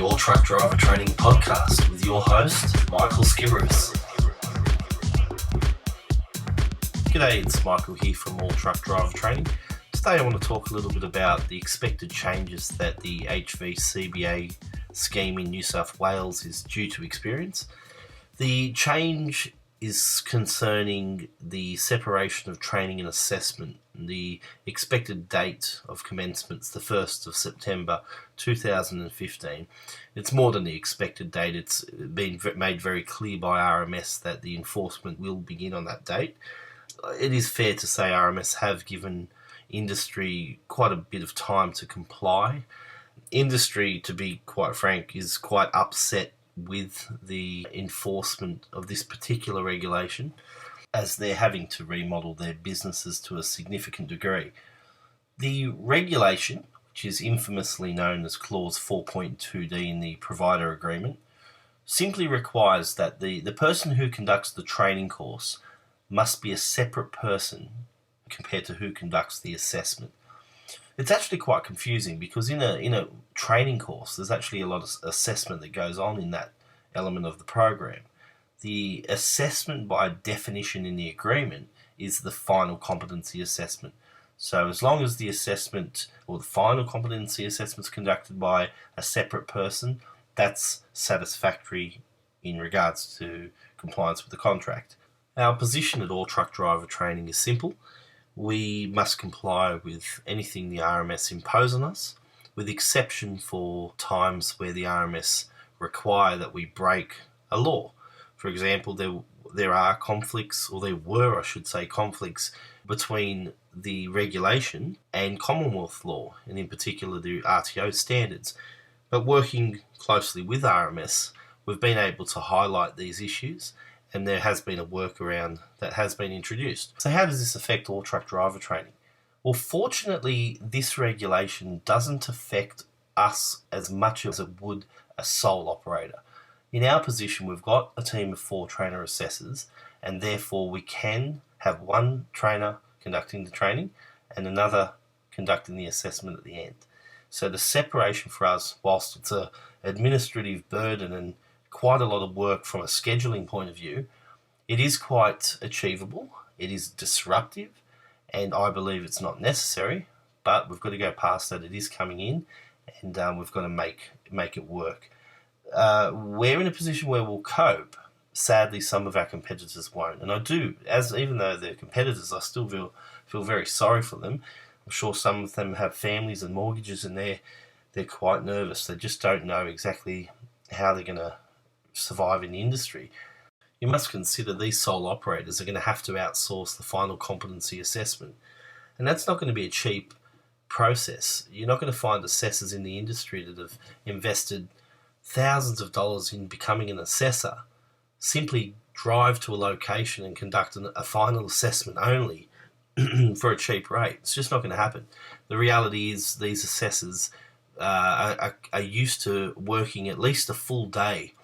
All Truck Driver Training podcast with your host, Michael Skibberus. G'day, it's Michael here from All Truck Driver Training. Today I want to talk a little bit about the expected changes that the HVCBA scheme in New South Wales is due to experience. The change is concerning the separation of training and assessment. The expected date of commencement is the 1st of September 2015. It's more than the expected date. It's been made very clear by RMS that the enforcement will begin on that date. It is fair to say RMS have given industry quite a bit of time to comply. Industry, to be quite frank, is quite upset with the enforcement of this particular regulation, as they're having to remodel their businesses to a significant degree. The regulation, which is infamously known as Clause 4.2D in the provider agreement, simply requires that the person who conducts the training course must be a separate person compared to who conducts the assessment. It's actually quite confusing because in a training course, there's actually a lot of assessment that goes on in that element of the program. The assessment, by definition in the agreement, is the final competency assessment. So as long as the assessment or the final competency assessment is conducted by a separate person, that's satisfactory in regards to compliance with the contract. Our position at All Truck Driver Training is simple. We must comply with anything the RMS impose on us, with exception for times where the RMS require that we break a law. For example, there are conflicts, or there were, I should say, conflicts between the regulation and Commonwealth law, and in particular the RTO standards. But working closely with RMS, we've been able to highlight these issues, and there has been a workaround that has been introduced. So how does this affect all truck driver training? Well, fortunately, this regulation doesn't affect us as much as it would a sole operator. In our position, we've got a team of 4 trainer assessors, and therefore we can have one trainer conducting the training and another conducting the assessment at the end. So the separation for us, whilst it's an administrative burden and quite a lot of work from a scheduling point of view, it is quite achievable. It is disruptive, and I believe it's not necessary, but we've got to go past that. It is coming in, and we've got to make it work. We're in a position where we'll cope. Sadly, some of our competitors won't, and I do, even though they're competitors, I still feel very sorry for them. I'm sure some of them have families and mortgages, and they're quite nervous. They just don't know exactly how they're going to survive in the industry. You must consider these sole operators are going to have to outsource the final competency assessment, and that's not going to be a cheap process. You're not going to find assessors in the industry that have invested thousands of dollars in becoming an assessor simply drive to a location and conduct a final assessment only for a cheap rate. It's just not going to happen. The reality is these assessors are used to working at least a full day.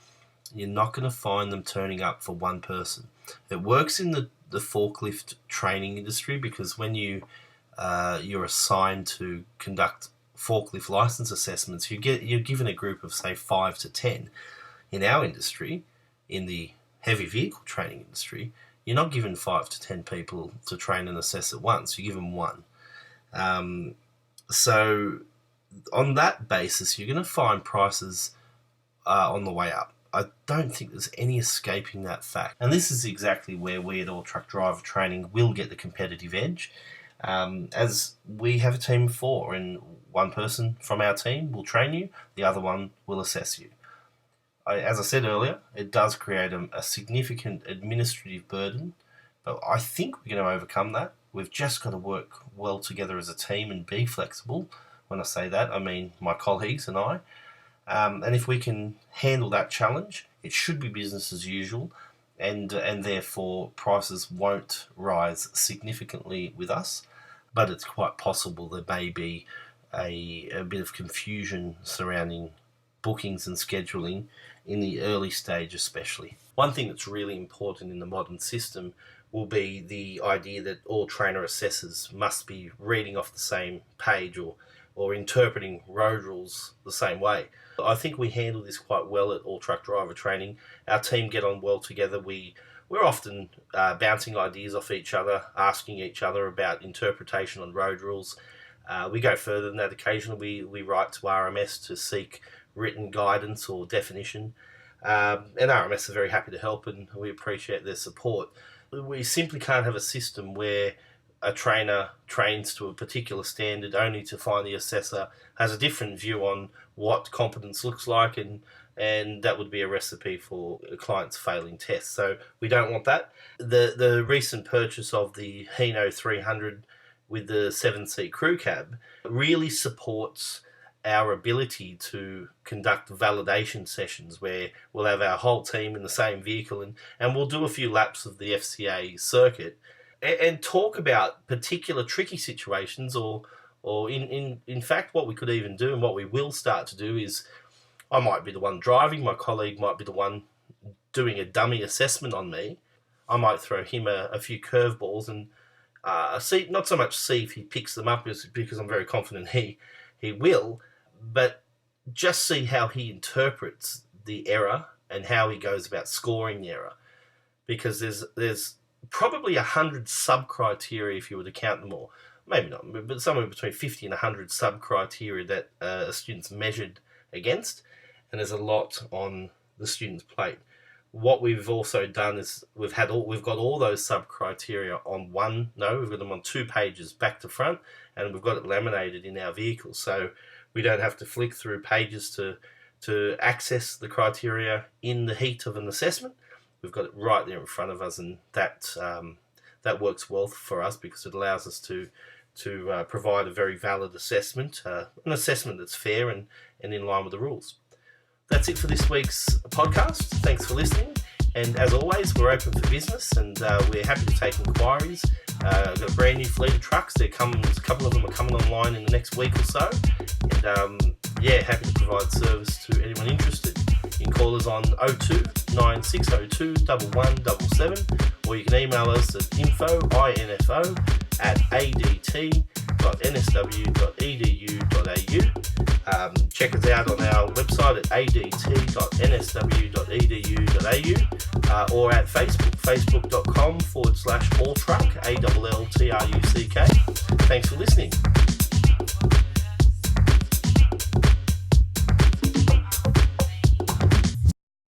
You're not going to find them turning up for one person. It works in the forklift training industry because when you're assigned to conduct forklift license assessments, you're given a group of say 5 to 10. In our industry, in the heavy vehicle training industry, you're not given 5 to 10 people to train and assess at once. You give them one. So on that basis, you're going to find prices on the way up. I don't think there's any escaping that fact. And this is exactly where we at All Truck Driver Training will get the competitive edge. As we have a team of 4, and one person from our team will train you, the other one will assess you. As I said earlier, it does create a significant administrative burden, but I think we're going to overcome that. We've just got to work well together as a team and be flexible. When I say that, I mean my colleagues and I. And if we can handle that challenge, it should be business as usual, and therefore prices won't rise significantly with us. But it's quite possible there may be a bit of confusion surrounding bookings and scheduling in the early stage especially. One thing that's really important in the modern system will be the idea that all trainer assessors must be reading off the same page or or interpreting road rules the same way. I think we handle this quite well at All Truck Driver Training. Our team get on well together. We're often bouncing ideas off each other, asking each other about interpretation on road rules. We go further than that occasionally. We write to RMS to seek written guidance or definition. And RMS are very happy to help, and we appreciate their support. We simply can't have a system where a trainer trains to a particular standard only to find the assessor has a different view on what competence looks like, and that would be a recipe for clients failing tests. So we don't want that. The recent purchase of the Hino 300 with the 7-seat crew cab really supports our ability to conduct validation sessions where we'll have our whole team in the same vehicle and we'll do a few laps of the FCA circuit and talk about particular tricky situations, or in fact what we could even do and what we will start to do is I might be the one driving, my colleague might be the one doing a dummy assessment on me. I might throw him a few curveballs and not so much see if he picks them up because I'm very confident he will, but just see how he interprets the error and how he goes about scoring the error. Because there's probably 100 sub-criteria if you were to count them all. Maybe not, but somewhere between 50 and 100 sub-criteria that a student's measured against, and there's a lot on the student's plate. What we've also done is we've got all those sub-criteria we've got them on 2 pages back to front, and we've got it laminated in our vehicle, so we don't have to flick through pages to access the criteria in the heat of an assessment. We've got it right there in front of us, and that works well for us because it allows us to provide a very valid assessment, an assessment that's fair and in line with the rules. That's it for this week's podcast. Thanks for listening. And as always, we're open for business, and we're happy to take inquiries. I've got a brand new fleet of trucks. A couple of them are coming online in the next week or so. And happy to provide service to anyone interested. You can call us on 02 9602 1177, or you can email us at info at adt.nsw.edu.au. Check us out on our website at adt.nsw.edu.au, or at facebook.com/alltruck, ALLTRUCK. Thanks for listening.